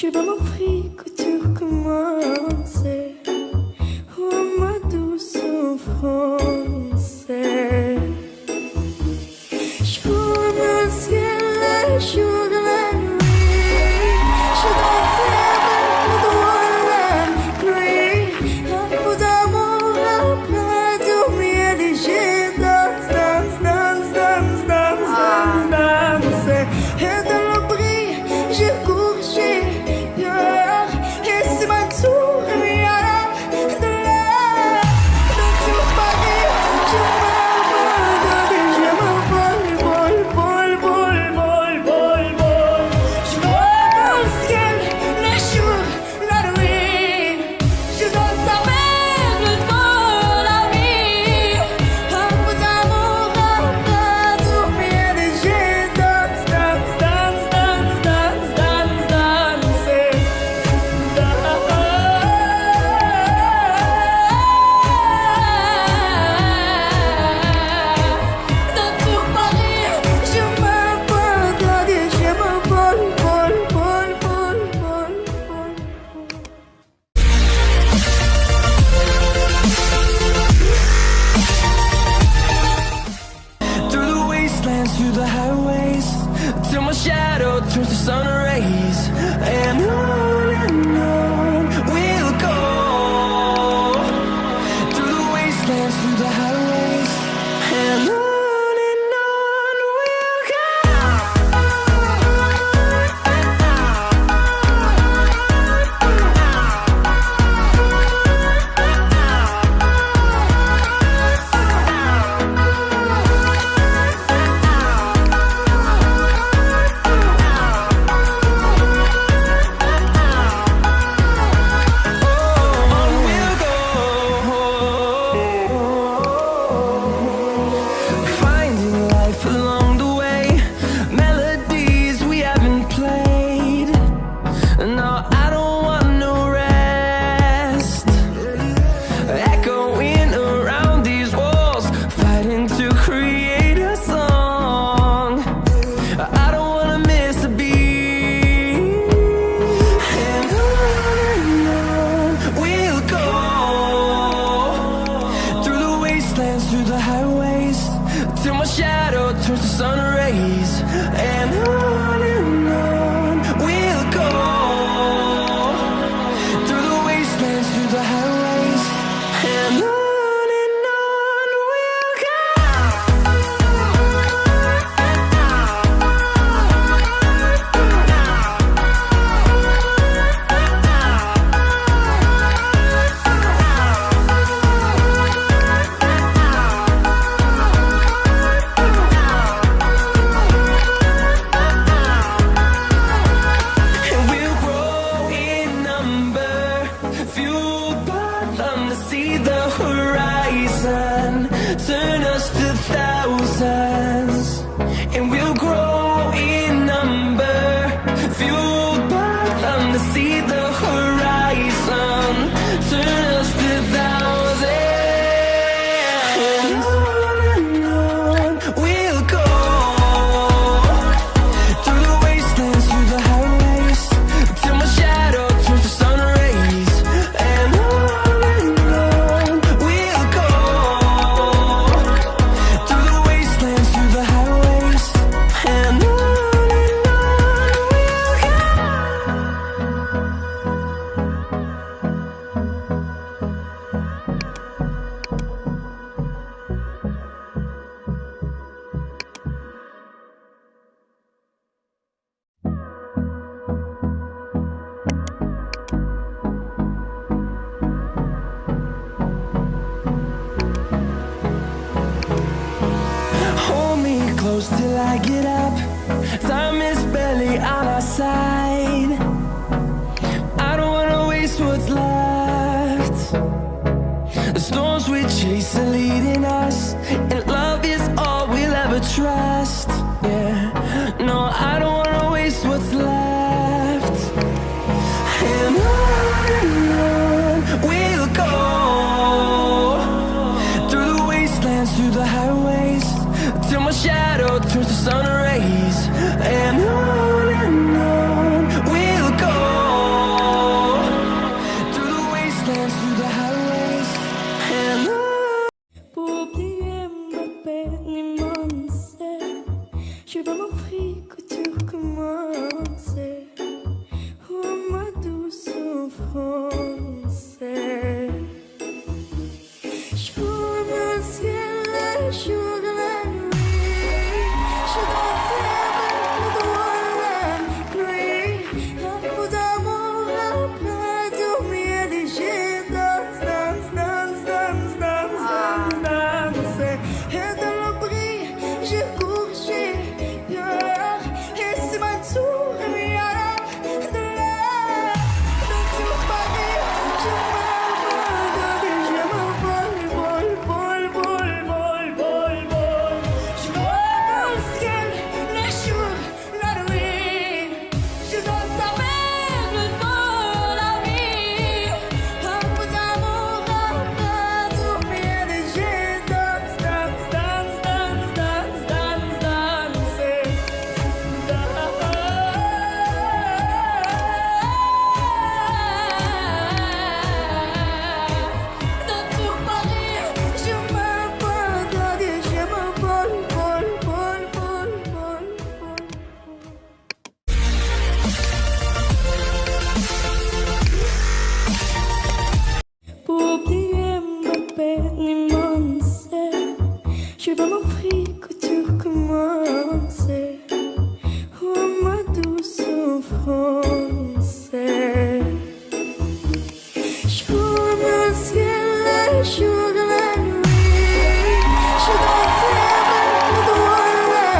Je veux m'offrir que tu recommences. Oh ma douce souffrance. Jour dans le ciel, jour dans la nuit. Je danse avec le doigt la pluie. Un peu d'amour après dormir et je danse, danse, danse, danse, danse, danse, danse. Et dans le bris, je cours, j'ai peur. Et c'est ma tour, il y a là, de là. Dans tout Paris, je m'abandonne et je m'envole, vol, vol, vol, vol, vol, vol. Je vois dans le ciel, le jour, la nuit. Je danse avec le vent, la vie. Un peu d'amour après dormir et je danse, danse, danse, danse, danse, danse, danse. Dans tout Paris, je m'abandonne et je m'envole, vol, vol, vol, vol, vol. Through the wastelands, through the highways, till my shadow turns to sun rays. And on we'll go. Through the wastelands, through the highways, and on we'll go. Finding life along the way, melodies we haven't played. No, I don't want no rest. Echoing around these walls, fighting to create a song. I don't wanna miss a beat. And on we'll go. Through the wastelands, through the highways, till my shadow turns to sun rays. And on we'll go. Through the wastelands, through the highways, and on we'll go. And we'll grow in number, fueled by them to see the horizon, turn us to thousands. And we'll grow in number, fueled by them to see the horizon, turn us to thousands. And on we'll go. Through the wastelands, through the highways, till my shadow turns to sun rays. And on we'll go. Through the wastelands, through the highways, and on hold me close till I get up. Time is barely on our side. I don't wanna waste what's left. The storms we chase are leading us, and love is all we'll ever trust. Yeah, no, I don't wanna waste what's left. And on we'll go. Through the wastelands, through the highways, till my shadow turns to sun rays. And on we'll go. J'ai vraiment pris que tu recommençais. Oh ma douce souffrance. Je vois le ciel, le jour et la nuit. Je danse avec le doigt de la pluie. Un peu d'amour après dormir des jets. Danse, danse, danse, danse, danse, danse, danse. Et dans le bris, j'ai courgé peur. Et c'est ma tour, mais alors de l'air. Dans tout Paris, je m'abandonne et je m'envole, vol, vol, vol, vol, vol, vol. Je vois le ciel, le jour, la nuit. Je danse avec le vent, la vie. Un peu d'amour après dormir des jets. Danse, danse, danse, danse, danse, danse, danse. Dans tout Paris, je m'abandonne et je m'envole, vol, vol, vol, vol, vol. Pour oublier ma peine immense, j'ai vraiment pris que tu recommençais. Oh ma douce souffrance. Je vois le ciel, le jour et la nuit. Je danse avec le doigt de la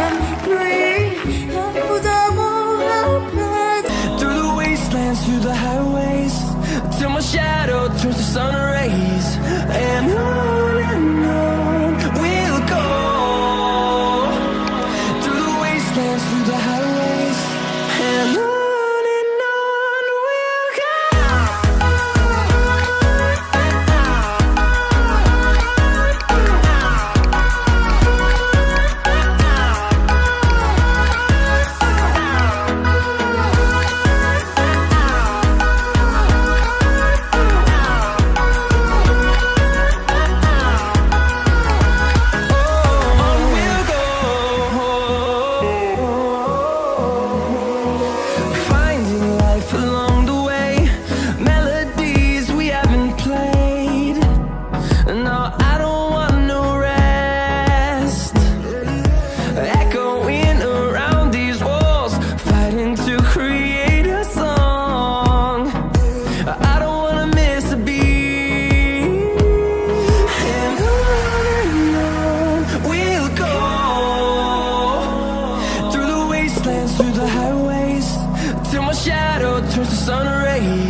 pluie. Un peu d'amour après. Through the wastelands, through the highways, till my shadow turns to sun rays. And on we'll go. Through the wastelands, through the highways, and on we'll go. Finding life along the way, melodies we haven't played. No, I don't want no rest. Echoing around these walls, fighting to create a song. I don't wanna miss a beat. And on we'll go. Through the wastelands, through the highways, till my shadow turns to sun rays.